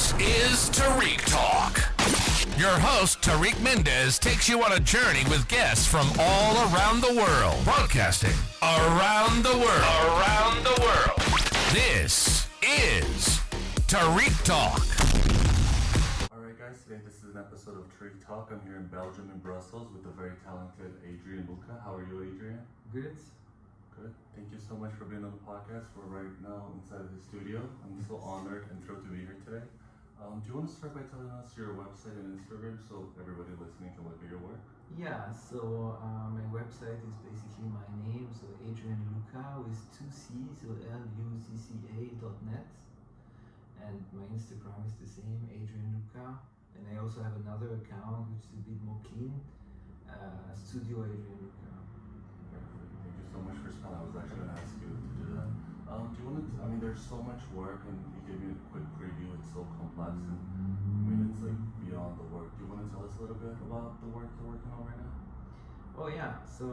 This is Tariq Talk. Your host, Tariq Mendez, takes you on a journey with guests from all around the world. Broadcasting around the world. Around the world. This is Tariq Talk. Alright guys, today this is an episode of Tariq Talk. I'm here in Belgium, in Brussels, with the very talented Adrien Lucca. How are you, Adrien? Good. Good. Thank you so much for being on the podcast. We're right now inside of the studio. I'm so honored and thrilled to be here today. Do you want to start by telling us your website and Instagram so everybody listening can look at your work? Yeah, so my website is basically my name, so Adrien Lucca with 2 C's, so lucca.net. And my Instagram is the same, Adrien Lucca. And I also have another account which is a bit more clean, Studio Adrien Lucca. Thank you so much for spelling. I was actually going to ask you to do that. Do you want to, there's so much work and you gave me a quick preview. It's so complex and it's like beyond the work. Do you want to tell us a little bit about the work you're working on right now? Oh yeah, so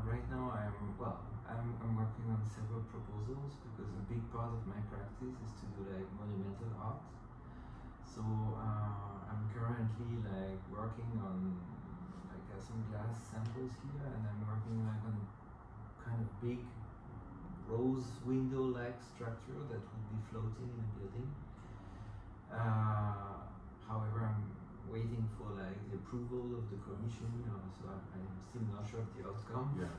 right now I'm working on several proposals because a big part of my practice is to do like monumental art. So I'm currently like working on some glass samples here, and I'm working like on kind of big rose window-like structure that would be floating in a building. However, I'm waiting for like the approval of the commission, so I'm still not sure of the outcome. Yeah.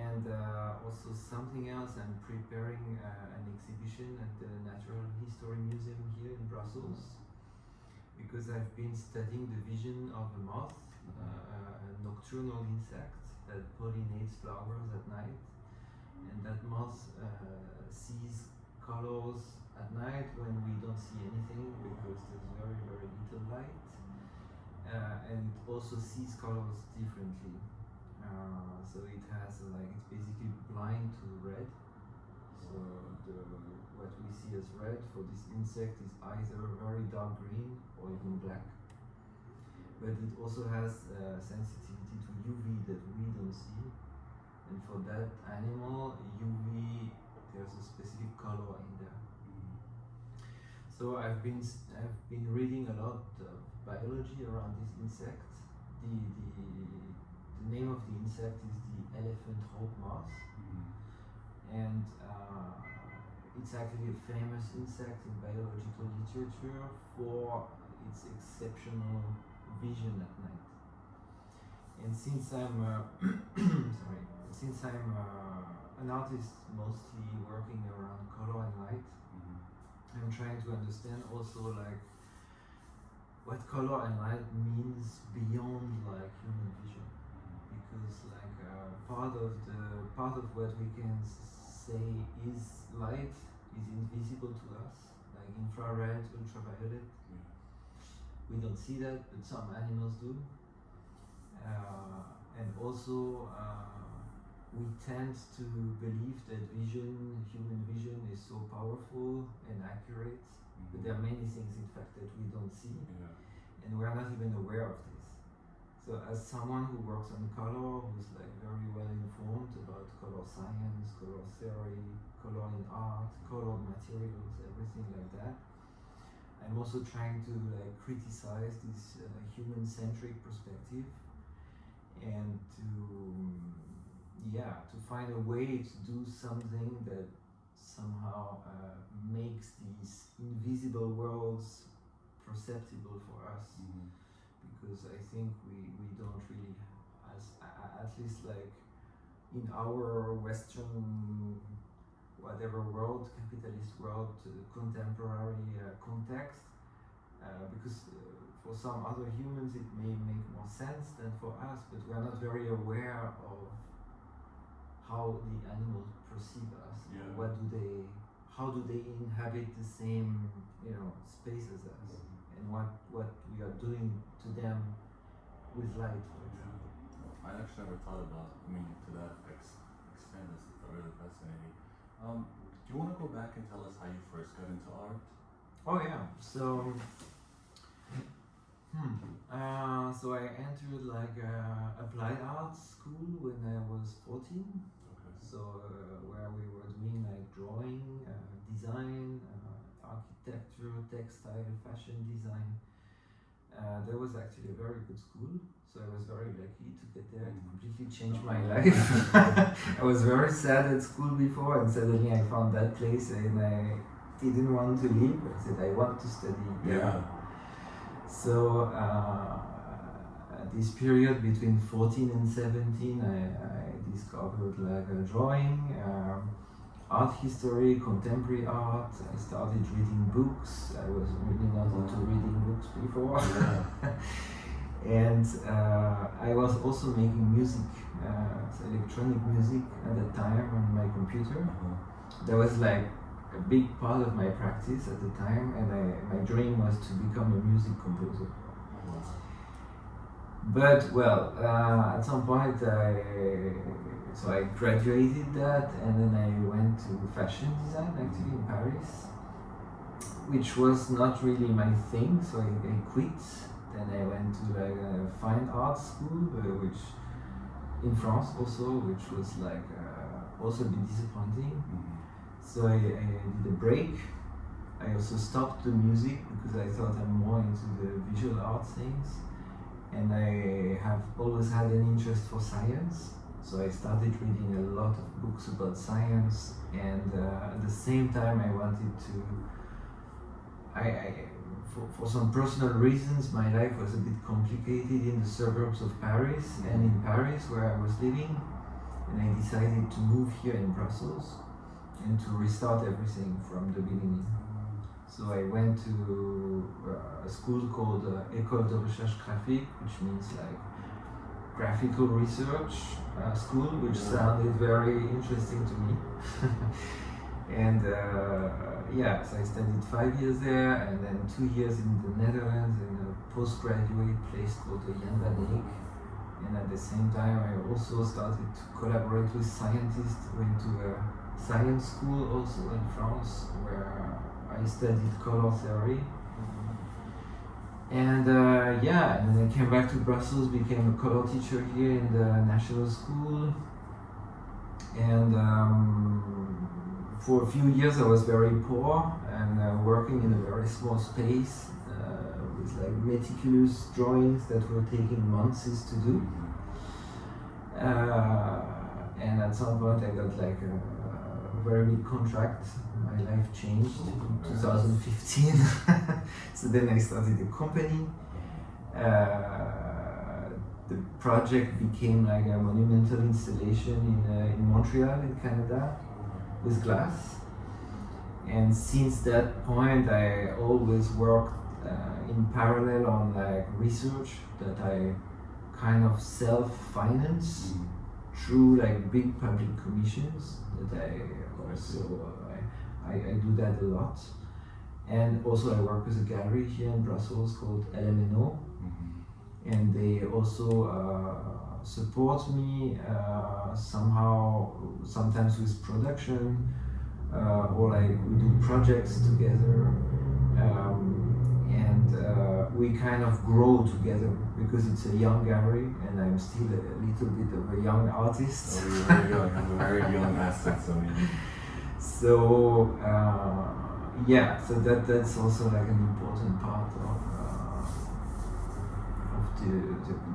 And also something else, I'm preparing an exhibition at the Natural History Museum here in Brussels, because I've been studying the vision of a moth, a nocturnal insect that pollinates flowers at night. And that moth sees colors at night when we don't see anything because there's very, very little light. And it also sees colors differently. So it has it's basically blind to red. So what we see as red for this insect is either very dark green or even black. But it also has sensitivity to UV that we don't see. And for that animal, UV, there's a specific color in there. So I've been reading a lot of biology around this insect. The name of the insect is the elephant hope moth, and it's actually a famous insect in biological literature for its exceptional vision at night. And since I'm an artist mostly working around color and light, I'm trying to understand also what color and light means beyond human vision, because part of what we can say is light is invisible to us, like infrared, ultraviolet. We don't see that, but some animals do. And also we tend to believe that human vision is so powerful and accurate, but there are many things in fact that we don't see, and we are not even aware of this. So as someone who works on color, who's very well informed about color science, color theory, color in art, colored materials, everything like that, I'm also trying to criticize this human-centric perspective and to find a way to do something that somehow makes these invisible worlds perceptible for us. Because I think we don't really, at least in our Western whatever world, capitalist world, contemporary context, because for some other humans it may make more sense than for us, but we are not very aware of how the animals perceive us. How do they inhabit the same space as us, and what we are doing to them with light, for example. I actually never thought about, to that extent. This is really fascinating. Do you want to go back and tell us how you first got into art? Oh yeah, so so I entered applied art school when I was 14. So where we were doing drawing, design, architecture, architecture, textile, fashion design. That was actually a very good school, so I was very lucky to get there. It completely changed my life. I was very sad at school before, and suddenly I found that place, and I didn't want to leave. I said I want to study there. Yeah. So this period between 14 and 17, I discovered like drawing, art history, contemporary art. I started reading books. I was really not into reading books before. Yeah. And I was also making music, so electronic music at the time on my computer. That was like a big part of my practice at the time, and my dream was to become a music composer. But well, at some point I graduated that, and then I went to fashion design actually in Paris, which was not really my thing, so I quit. Then I went to like a fine art school, which in France also, which was like also a bit disappointing. So I did a break. I also stopped the music because I thought I'm more into the visual art things. And I have always had an interest for science. So I started reading a lot of books about science, and at the same time I wanted to, for some personal reasons, my life was a bit complicated in the suburbs of Paris and in Paris where I was living, and I decided to move here in Brussels and to restart everything from the beginning. So I went to a school called École de Recherche Graphique, which means like graphical research school, which sounded very interesting to me. And so I studied 5 years there, and then 2 years in the Netherlands in a postgraduate place called Jan van Eyck. And at the same time I also started to collaborate with scientists. Went to a science school also in France where I studied color theory. And and then I came back to Brussels, became a color teacher here in the National School. And for a few years I was very poor and working in a very small space with like meticulous drawings that were taking months to do. And at some point I got like a very big contract. My life changed in 2015. So then I started a company. The project became like a monumental installation in Montreal in Canada with glass. And since that point I always worked in parallel on like research that I kind of self-finance through like big public commissions that I also I do that a lot. And also I work with a gallery here in Brussels called LMNO, and they also support me somehow, sometimes with production, or like we do projects together, and we kind of grow together because it's a young gallery and I'm still a little bit of a young artist. Oh, you're very young. I'm a very young aspect of you. So so that's also like an important part of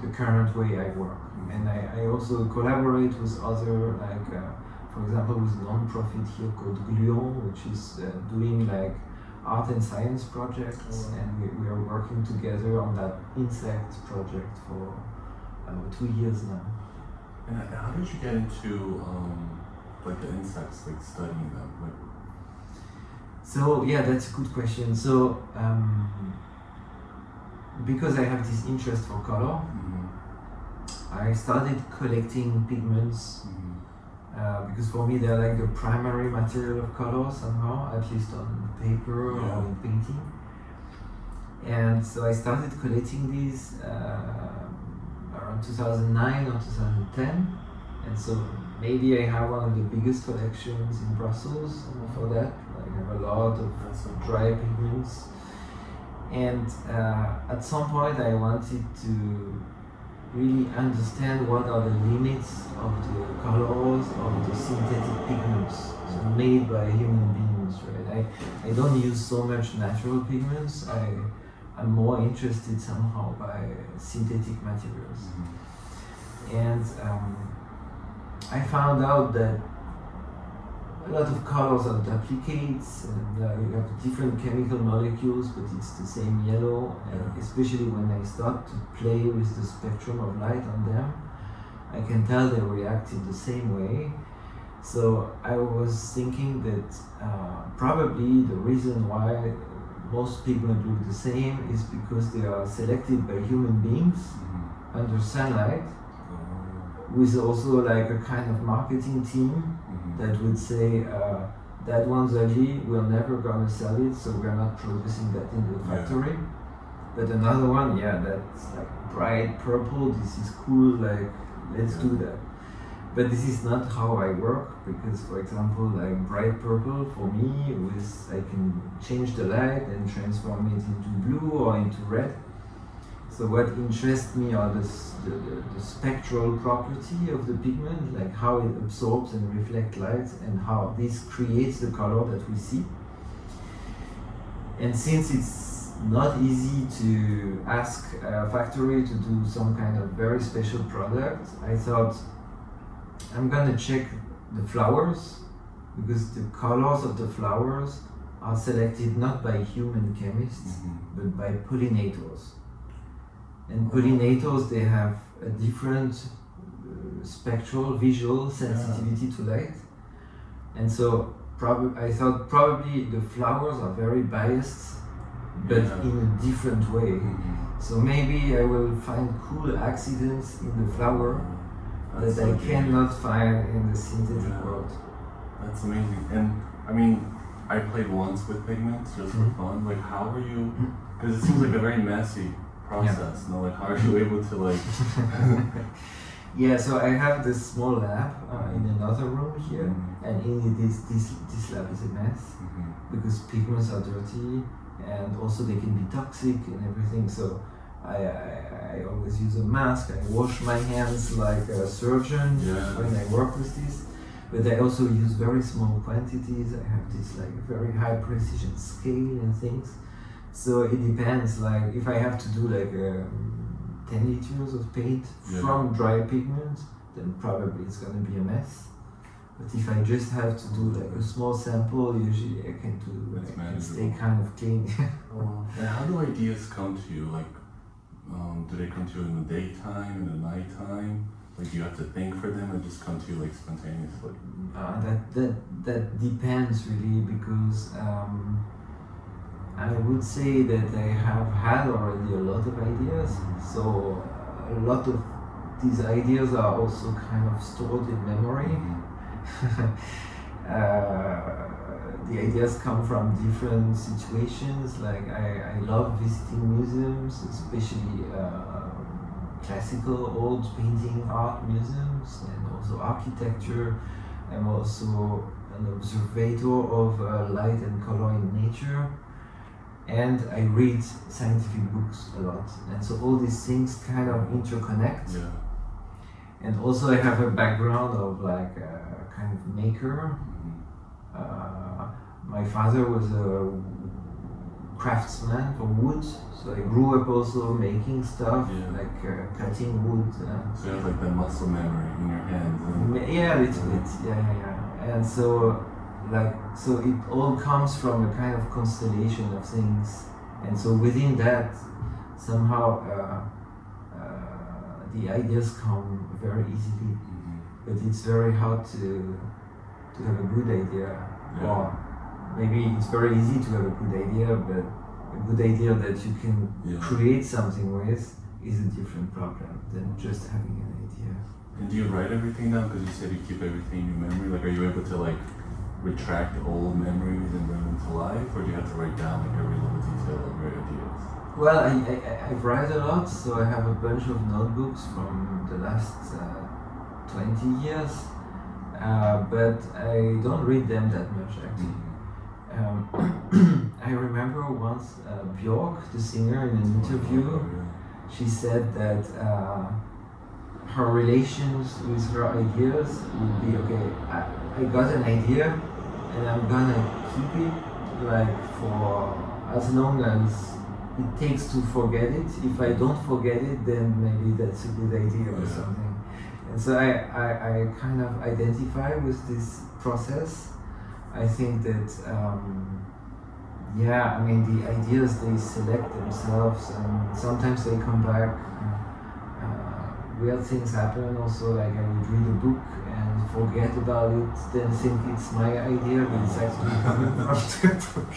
the current way I work. And I also collaborate with other, like for example with a non-profit here called Gluon, which is doing like art and science projects, and we are working together on that insect project for 2 years now. And how did you get into like the insects, like studying them? Like, so yeah, that's a good question. So because I have this interest for color, I started collecting pigments because for me they're like the primary material of color somehow, at least on paper or in painting. And so I started collecting these around 2009 or 2010, and so maybe I have one of the biggest collections in Brussels for that. Like I have a lot of dry pigments, and at some point I wanted to really understand what are the limits of the colors of the synthetic pigments made by human beings. right? I don't use so much natural pigments. I'm more interested somehow by synthetic materials. And I found out that a lot of colors are duplicates, and you have different chemical molecules, but it's the same yellow. And especially when I start to play with the spectrum of light on them, I can tell they react in the same way. So I was thinking that probably the reason why most pigments look the same is because they are selected by human beings under sunlight, with also like a kind of marketing team that would say that one's ugly, we're never gonna sell it, so we're not producing that in the factory. But another one, that's like bright purple, this is cool, like let's do that. But this is not how I work, because for example, like bright purple for me, I can change the light and transform it into blue or into red. So what interests me are the spectral property of the pigment, like how it absorbs and reflects light, and how this creates the color that we see. And since it's not easy to ask a factory to do some kind of very special product, I thought I'm gonna check the flowers, because the colors of the flowers are selected not by human chemists, but by pollinators. And pollinators, they have a different spectral, visual sensitivity to light. And so I thought probably the flowers are very biased, but in a different way. So maybe I will find cool accidents in the flower that I cannot find in the synthetic world. That's amazing. And I mean, I played once with pigments just for fun. Like, how are you? Because it seems like a very messy process. No, like, how are you able to like? Yeah, so I have this small lab in another room here, and in this lab is a mess because pigments are dirty, and also they can be toxic and everything. So I always use a mask. I wash my hands like a surgeon when I work with this. But I also use very small quantities. I have this like very high precision scale and things. So it depends. Like if I have to do like 10 liters of paint from dry pigment, then probably it's gonna be a mess. But if I just have to do like a small sample, usually I can stay kind of clean. And how do ideas come to you? Like, do they come to you in the daytime, in the nighttime? Like, do you have to think for them, or just come to you like spontaneously? That depends really, because I would say that I have had already a lot of ideas. So a lot of these ideas are also kind of stored in memory. The ideas come from different situations. Like I love visiting museums, especially classical old painting art museums, and also architecture. I'm also an observator of light and color in nature, and I read scientific books a lot, and so all these things kind of interconnect. And also I have a background of like a kind of maker. My father was a craftsman for wood, so I grew up also making stuff, like cutting wood. So you have like the muscle memory in your hands. Yeah, a little bit. Yeah. And so it all comes from a kind of constellation of things, and so within that, somehow the ideas come very easily. But it's very hard to have a good idea. Or maybe it's very easy to have a good idea, but a good idea that you can create something with is a different problem than just having an idea. And do you write everything down? Because you said you keep everything in your memory. Like, are you able to like retract old memories and bring them to life, or do you have to write down like every little detail of your ideas? Well, I write a lot, so I have a bunch of notebooks from the last 20 years, but I don't read them that much actually. I remember once Björk, the singer, in an interview, she said that her relations with her ideas would be, okay, I got an idea, and I'm gonna keep it like for as long as it takes to forget it. If I don't forget it, then maybe that's a good idea or something. And so I kind of identify with this process. I think that I mean the ideas they select themselves, and sometimes they come back. Weird things happen also, like I would read a book and forget about it, then think it's my idea, but it's actually coming from the book.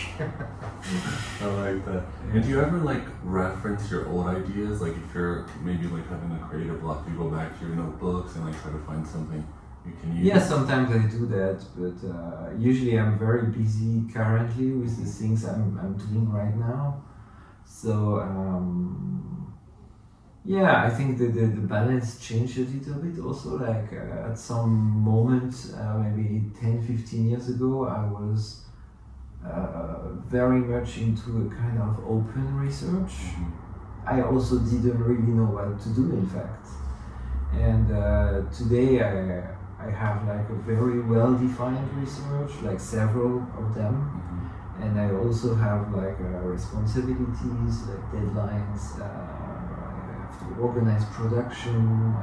I like that. And do you ever like reference your old ideas? Like if you're maybe like having a creative block, you go back to your notebooks and like try to find something you can use? Yeah, sometimes I do that, but usually I'm very busy currently with the things I'm doing right now. So I think the balance changed a little bit also. Like at some moment, maybe 10-15 years ago, I was very much into a kind of open research. I also didn't really know what to do, in fact. And today I have like a very well-defined research, like several of them. And I also have like responsibilities, like deadlines. Organized production,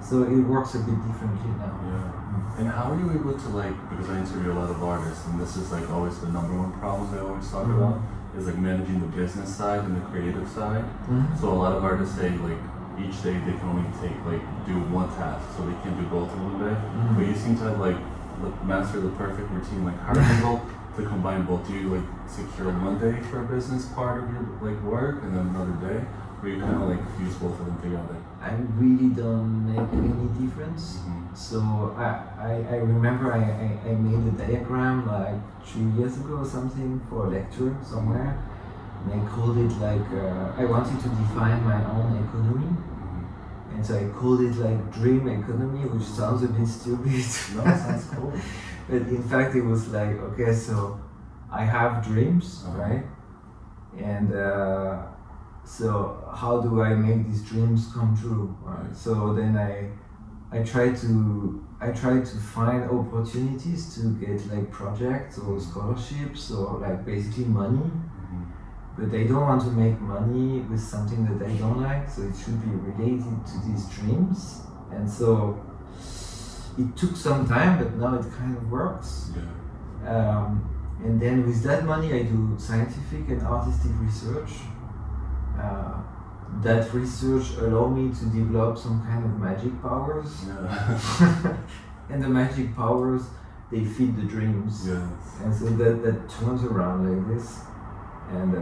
so it works a bit differently now. Yeah. And how are you able to like, because I interview a lot of artists, and this is like always the number one problem they always talk about, is like managing the business side and the creative side. So a lot of artists say like each day they can only do one task, so they can't do both in one day. But you seem to have like mastered the perfect routine. Like how are you able to combine both? Do you like secure one day for a business part of your like work and then another day? Or you kind of like fuse both of them together? I really don't make any difference. So I remember I made a diagram like 3 years ago or something for a lecture somewhere, and I called it like I wanted to define my own economy, and so I called it like dream economy, which sounds a bit stupid. No, it sounds cool. But in fact it was like, okay, so I have dreams, right? And so how do I make these dreams come true? Right? So then I try to find opportunities to get like projects or scholarships or like basically money. But I don't want to make money with something that I don't like, so it should be related to these dreams. And so it took some time, but now it kind of works. And then with that money I do scientific and artistic research. That research allowed me to develop some kind of magic powers. And the magic powers, they feed the dreams. And so that turns around like this. And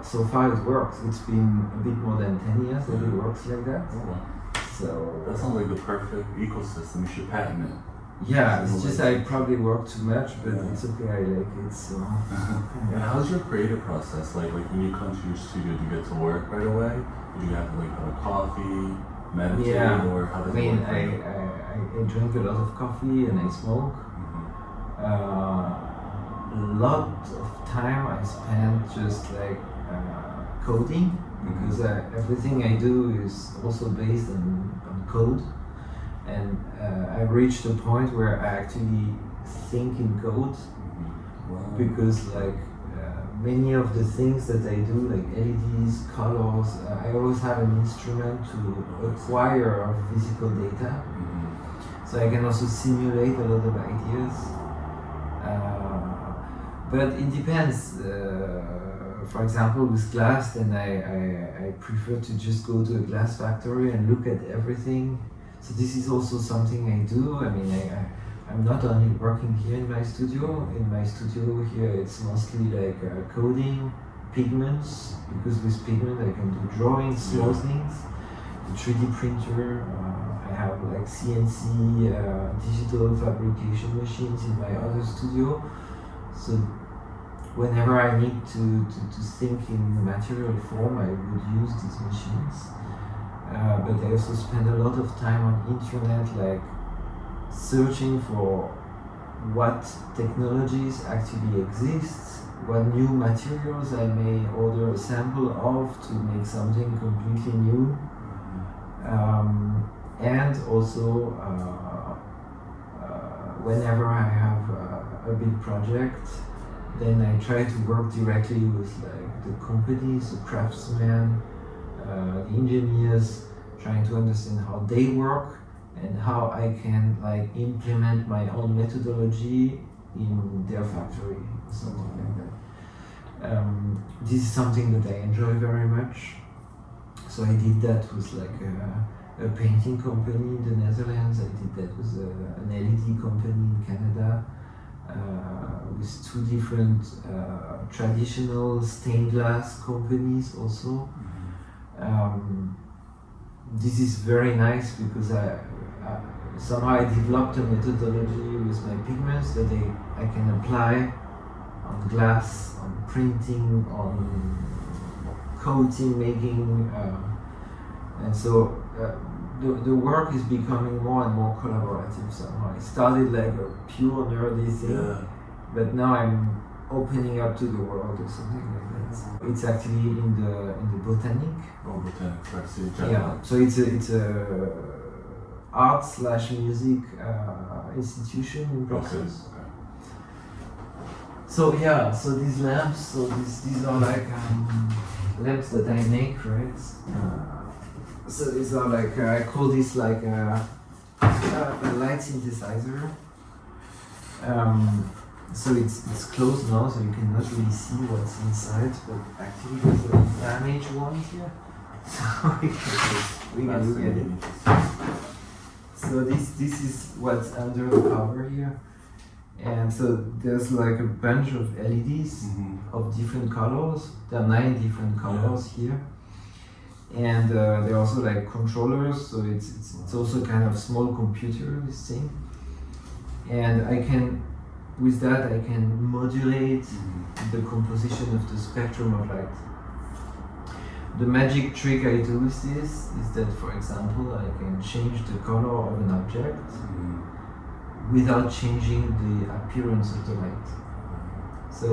so far it works. It's been a bit more than 10 years that it works like that. So that sounds like the perfect ecosystem. You should patent it. Yeah, it's just I probably work too much, but it's okay, I like it. So. And how's your creative process? Like when you come to your studio, do you get to work right away? Do you have to like have a coffee, meditate, or how does it work? I drink a lot of coffee and I smoke. A lot of time I spend just like coding, because everything I do is also based on code. And I reached a point where I actually think in code, because like many of the things that I do, like LEDs, colors, I always have an instrument to acquire physical data. So I can also simulate a lot of ideas. But it depends. For example, with glass, then I prefer to just go to a glass factory and look at everything. So this is also something I do. I mean, I'm not only working here in my studio. In my studio here, it's mostly like coding, pigments, because with pigment I can do drawings, small things, the 3D printer. I have like CNC digital fabrication machines in my other studio. So whenever I need to think in material form, I would use these machines. But I also spend a lot of time on internet, like searching for what technologies actually exist, what new materials I may order a sample of to make something completely new, and also whenever I have a a big project. Then I try to work directly with like the companies, the craftsmen, the engineers, trying to understand how they work and how I can like implement my own methodology in their factory, something like that. This is something that I enjoy very much. So I did that with like a painting company in the Netherlands. I did that with an LED company in Canada. With two different traditional stained glass companies also. This is very nice because somehow I developed a methodology with my pigments that I can apply on glass, on printing, on coating making, and so the work is becoming more and more collaborative somehow. It started like a pure nerdy thing, but now I'm opening up to the world or something like that. It's actually in the Botanic. Oh, Botanic, I see. Yeah, so it's a art/music institution in Brussels. Okay. So yeah, so these lamps, so these are like lamps that I make, right? So these are like I call this like a light synthesizer. So it's closed now, so you cannot really see what's inside. But actually, there's a damaged one here, so we can look at it. So this is what's under the cover here, and so there's like a bunch of LEDs of different colors. There are 9 different colors here. And they're also like controllers, so it's also kind of small computer, this thing. And with that I can modulate the composition of the spectrum of light. The magic trick I do with this is that, for example, I can change the color of an object without changing the appearance of the light. So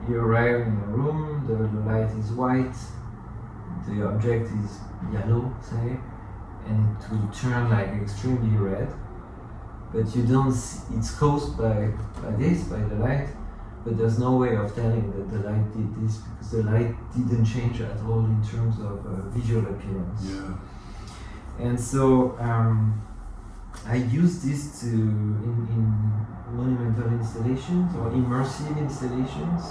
you arrive in a room, the light is white, the object is yellow, say, and it will turn like extremely red, but you don't see, it's caused by the light, but there's no way of telling that the light did this because the light didn't change at all in terms of visual appearance. Yeah. And so I use this in monumental installations or immersive installations.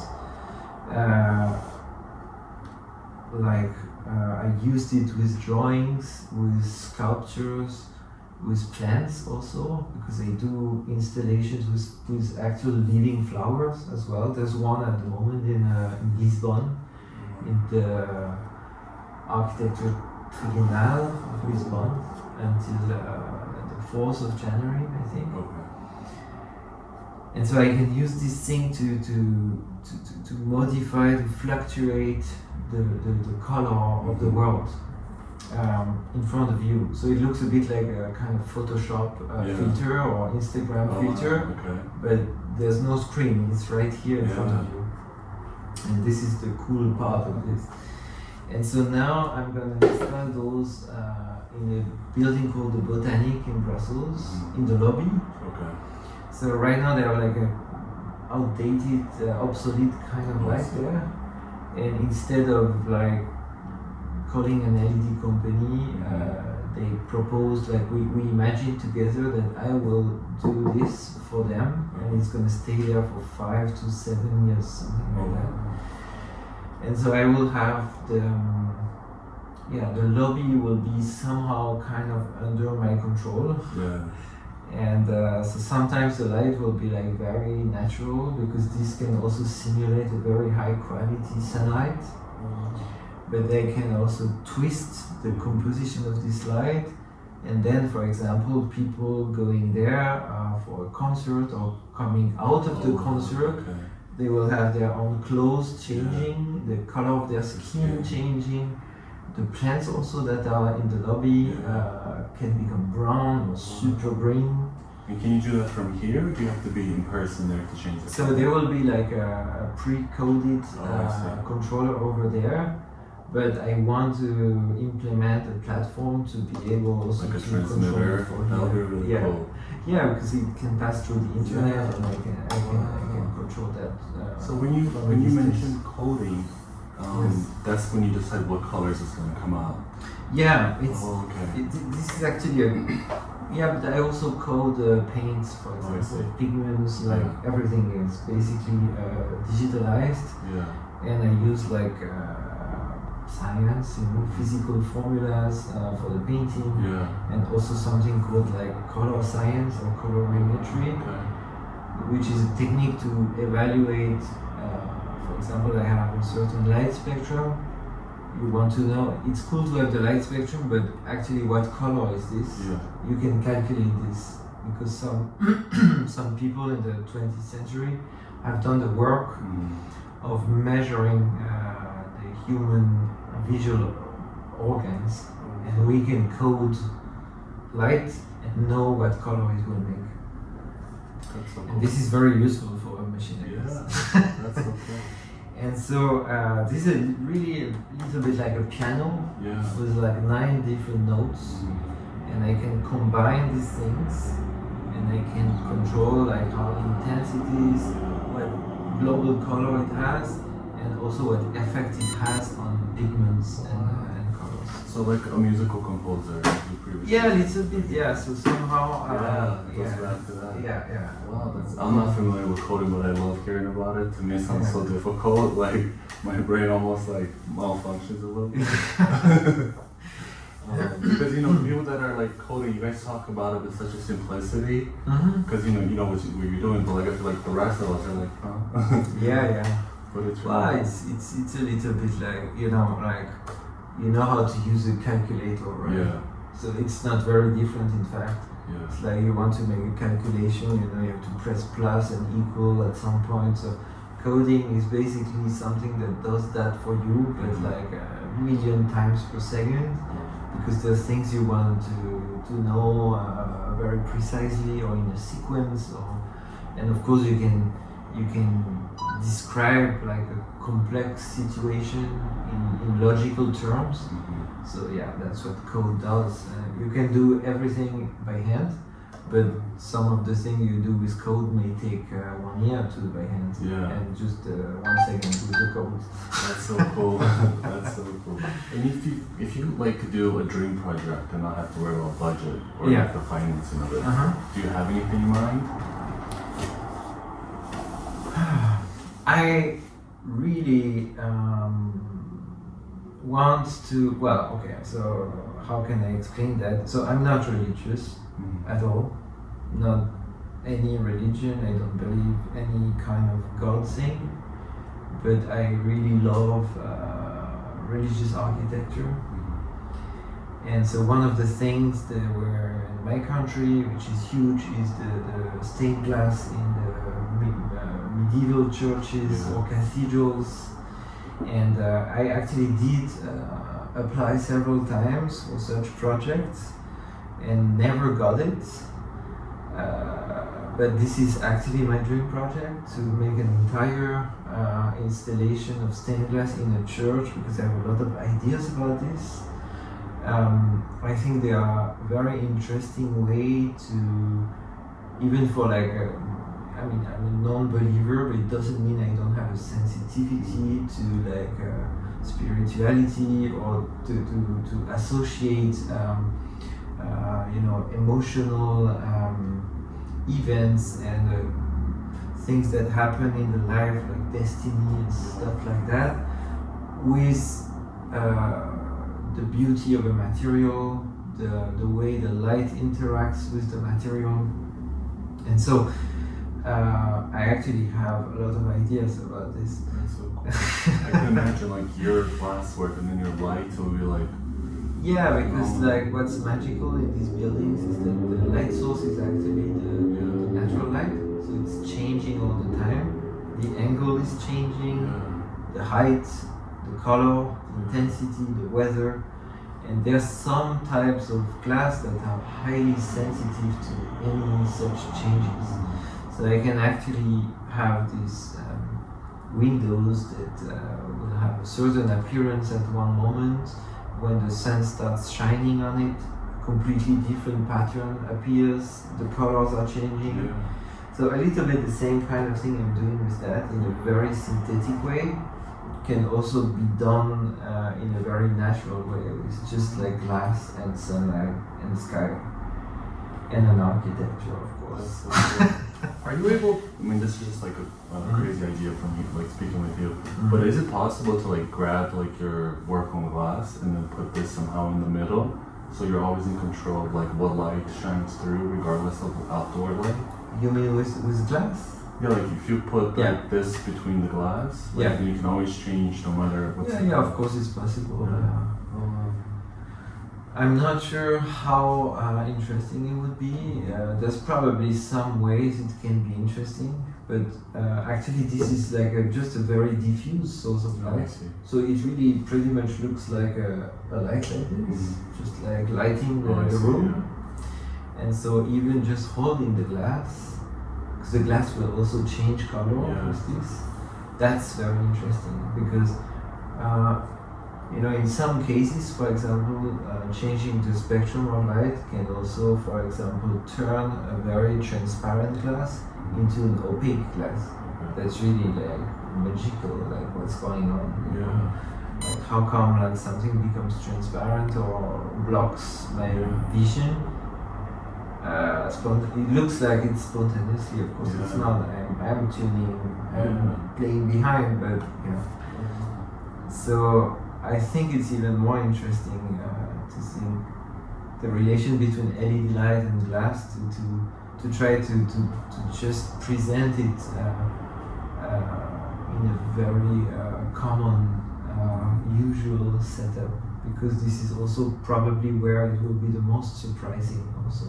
I used it with drawings, with sculptures, with plants also, because I do installations with actual living flowers as well. There's one at the moment in Lisbon, in the Architecture Triennale of Lisbon, until the 4th of January, I think. Okay. And so I can use this thing to modify, to fluctuate the color of the world in front of you. So it looks a bit like a kind of Photoshop filter or Instagram filter, but there's no screen, it's right here in front of you. And this is the cool part of this. And so now I'm going to install those in a building called the Botanic in Brussels, in the lobby. Okay. So right now they are like a outdated, obsolete kind of light there. And instead of like calling an LED company, they proposed, like we imagined together that I will do this for them, and it's gonna stay there for 5 to 7 years, something like that. And so I will have the lobby will be somehow kind of under my control. Yeah. And so sometimes the light will be like very natural because this can also simulate a very high quality sunlight. But they can also twist the composition of this light, and then, for example, people going there for a concert or coming out of the concert, they will have their own clothes changing, the color of their skin changing. The plants also that are in the lobby can become brown or super green. And can you do that from here, or do you have to be in person there to change the So color? there will be like a pre-coded controller over there, but I want to implement a platform to be able also like a to control transmitter. it for That would be here. really cool. Yeah, because it can pass through the internet, and I can control that. So when you mentioned coding, that's when you decide what colors is going to come out. Yeah, it's okay. This is actually a but I also code paints, for example, pigments, like everything is basically digitalized. Yeah. And I use like science, physical formulas for the painting, and also something called like color science or colorimetry, which is a technique to evaluate. For example, I have a certain light spectrum. You want to know, it's cool to have the light spectrum, but actually what color is this? You can calculate this, because some people in the 20th century have done the work of measuring the human visual organs, and we can code light and know what color it will make. That's so cool. And this is very useful for a machine. That's so cool. And so this is really a little bit like a piano with like 9 different notes, and I can combine these things, and I can control like how intense it is, what global color it has, and also what effect it has on pigments and colors. So like a musical composer you previously. Yeah, a little bit. Yeah. So somehow. It goes back to that. Yeah. Wow, I'm not familiar with coding, but I love hearing about it. To me, it sounds so difficult. Like my brain almost like malfunctions a little bit. Because people that are like coding, you guys talk about it with such a simplicity. Because you know what you're doing, but like I feel like the rest of us are like, huh? Yeah. But it's really it's a little bit like you know how to use a calculator, right? Yeah. So it's not very different, in fact. Yeah. It's like you want to make a calculation, you have to press plus and equal at some point. So coding is basically something that does that for you, but like a million times per second, because there's things you want to know very precisely or in a sequence, and of course you can describe like a complex situation in logical terms. So that's what code does. You can do everything by hand, but some of the things you do with code may take 1 year to do by hand, and just 1 second with the code. That's so cool. That's so cool. And if you like to do a dream project and not have to worry about budget or like the financing of it, do you have anything in mind? I really want to. Well, okay. So how can I explain that? So I'm not religious at all. Not any religion. I don't believe any kind of God thing. But I really love religious architecture. And so one of the things that were in my country, which is huge, is the stained glass in the medieval churches or cathedrals. And I actually did apply several times for such projects and never got it. But this is actually my dream project, to make an entire installation of stained glass in a church, because I have a lot of ideas about this. I think they are a very interesting way to, even for like, I'm a non-believer, but it doesn't mean I don't have a sensitivity to like spirituality, or to associate, emotional events and things that happen in the life, like destiny and stuff like that, with the beauty of a material, the way the light interacts with the material. And so I actually have a lot of ideas about this. That's so cool. I can imagine like your glass work and then your light will be like. Yeah, because like what's magical in these buildings is that the light source is actually the natural light, so it's changing all the time. The angle is changing, the height, the color, the intensity, the weather, and there's some types of glass that are highly sensitive to any such changes. So I can actually have these windows that will have a certain appearance at one moment when the sun starts shining on it, completely different pattern appears, the colors are changing. Yeah. So a little bit the same kind of thing I'm doing with that in a very synthetic way can also be done in a very natural way. It's just like glass and sunlight and sky and an architecture, of course. Are you able? I mean, this is just like a crazy idea from me, like speaking with you. But is it possible to like grab like your work on glass and then put this somehow in the middle, so you're always in control of like what light shines through, regardless of outdoor light? You mean with glass? Yeah, like if you put like this between the glass, like, then you can always change no matter what's. Yeah, of course it's possible. I'm not sure how interesting it would be. There's probably some ways it can be interesting, but actually this is like just a very diffuse source of light. So it really pretty much looks like a light like this, just like lighting the room. And so even just holding the glass, because the glass will also change color with this, that's very interesting because in some cases, for example, changing the spectrum of light can also, for example, turn a very transparent glass into an opaque glass. That's really like magical, like what's going on. Like how come like something becomes transparent or blocks my vision? It looks like it's spontaneously, of course it's not. I'm tuning, I'm playing behind, but So I think it's even more interesting to think the relation between LED light and glass to try to just present it in a very common, usual setup, because this is also probably where it will be the most surprising also.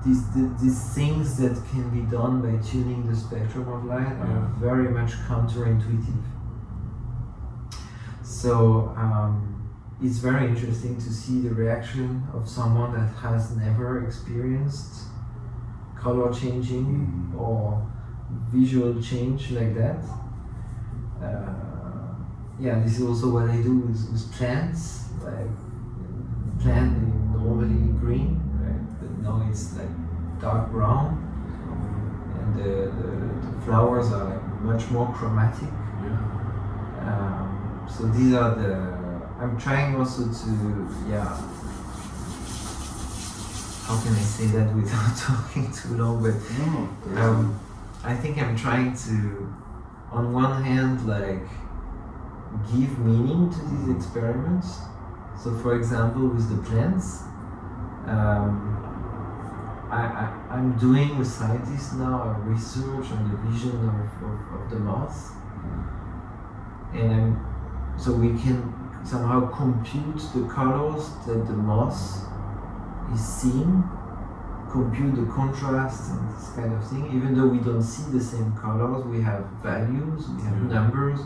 These things that can be done by tuning the spectrum of light are very much counterintuitive. So it's very interesting to see the reaction of someone that has never experienced color changing or visual change like that. This is also what I do with plants. Like plant normally green, right? But now it's like dark brown, and the flowers are like much more chromatic. So these are I'm trying also to, how can I say that without talking too long, but I think I'm trying to, on one hand, like, give meaning to these experiments. So for example, with the plants, I'm doing with scientists now a research on the vision of the moth, and so we can somehow compute the colors that the moth is seeing, compute the contrast and this kind of thing. Even though we don't see the same colors, we have values, we have numbers,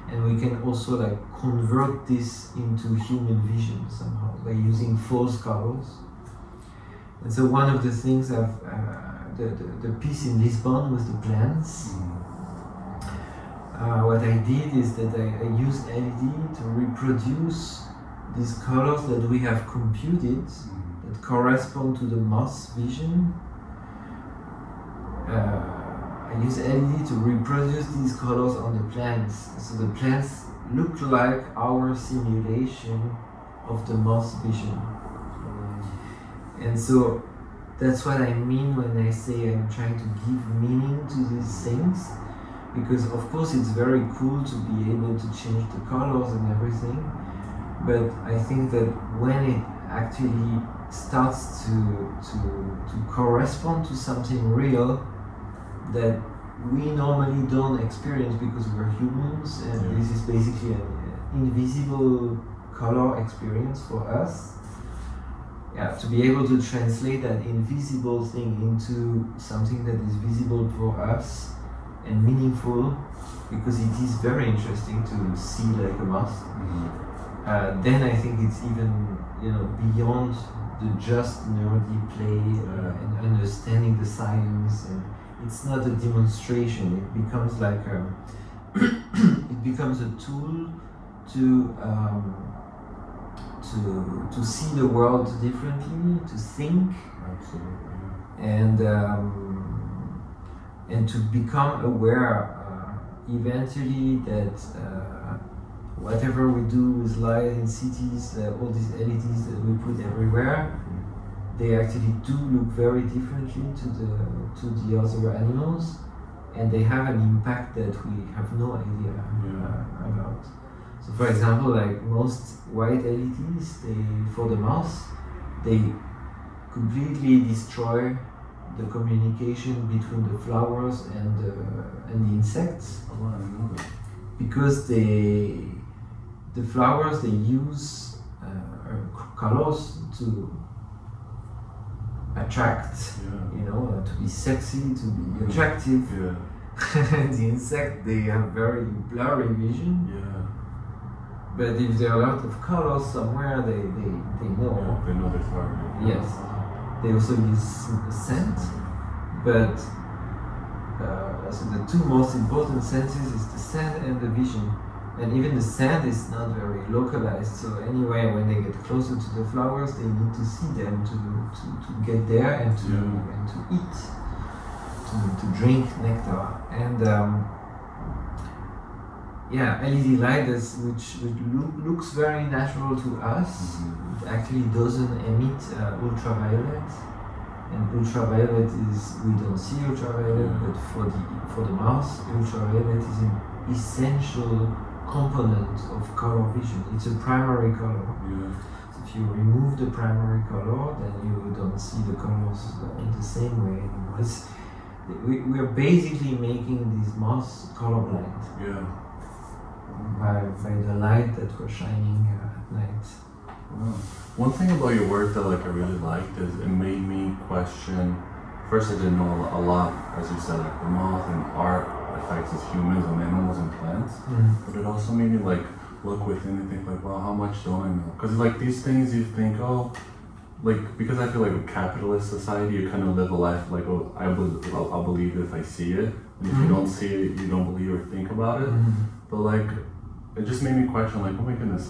and we can also like convert this into human vision somehow by using false colors. And so one of the things the piece in Lisbon with the plants, what I did is that I used LED to reproduce these colors that we have computed that correspond to the moth's vision. I use LED to reproduce these colors on the plants, so the plants look like our simulation of the moth's vision. And so that's what I mean when I say I'm trying to give meaning to these things, because of course it's very cool to be able to change the colors and everything, but I think that when it actually starts to correspond to something real that we normally don't experience because we're humans, and this is basically an invisible color experience for us. To be able to translate that invisible thing into something that is visible for us and meaningful, because it is very interesting to see like a moth. Then I think it's even beyond the just nerdy play and understanding the science, and it's not a demonstration. It becomes like it becomes a tool to to see the world differently, to think, Absolutely. and to become aware eventually that whatever we do with light in cities, all these LEDs that we put everywhere, they actually do look very differently to the other animals, and they have an impact that we have no idea about. So, for example, like most white LEDs, for the mouse, they completely destroy the communication between the flowers and the insects, Oh, I didn't know that. because the flowers, they use colors to attract, to be sexy, to be attractive. Yeah. The insect, they have very blurry vision, Yeah. but if there are a lot of colors somewhere, they know. Yeah, they know their target. Yes. They also use scent, but so the two most important senses is the scent and the vision. And even the scent is not very localized. So anyway, when they get closer to the flowers, they need to see them to get there and to eat, to drink nectar. And LED light which looks very natural to us. It actually doesn't emit ultraviolet. And ultraviolet we don't see ultraviolet, but for the mouse, ultraviolet is an essential component of color vision. It's a primary color. Yeah. So if you remove the primary color, then you don't see the colors in the same way anymore. We are basically making these mouse colorblind by the light that we're shining at night. Wow. One thing about your work that I really liked is it made me question. First, I didn't know a lot, as you said, like the moth and art affects us humans and animals and plants. But it also made me look within and think wow, how much don't I know? Because these things you think, because I feel like a capitalist society, you kind of live a life I'll believe it if I see it, and if you don't see it, you don't believe or think about it. But it just made me question oh my goodness,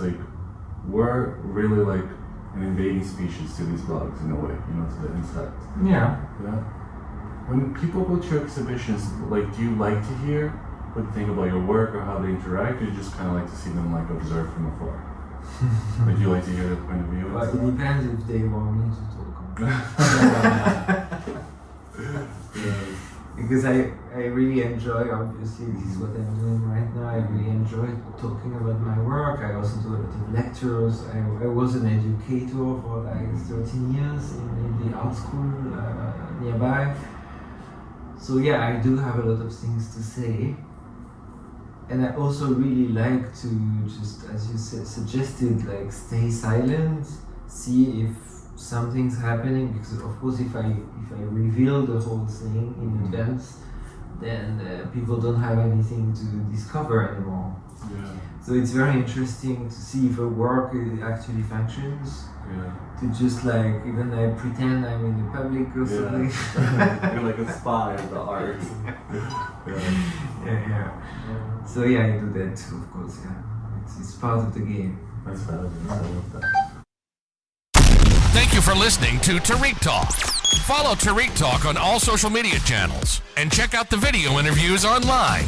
we're really an invading species to these bugs in a way, to the insects. Yeah. Yeah. When people go to your exhibitions, do you like to hear what they think about your work or how they interact, or you just kind of like to see them observe from afar? Do you like to hear their point of view? Well, it depends if they want me to talk. Because I really enjoy, obviously, this is what I'm doing right now. I really enjoy talking about my work. I also do a lot of lectures. I was an educator for 13 years in the art school nearby. So yeah, I do have a lot of things to say. And I also really like to just, as you suggested, stay silent, see if something's happening, because of course if I reveal the whole thing in advance, then people don't have anything to discover anymore. Yeah. So it's very interesting to see if a work actually functions. Yeah. To just even I pretend I'm in the public or something. You're like a spy of the art. Yeah. So yeah, I do that too, of course. Yeah, it's part of the game. That's fabulous. I love that. Thank you for listening to Tariq Talk. Follow Tariq Talk on all social media channels and check out the video interviews online.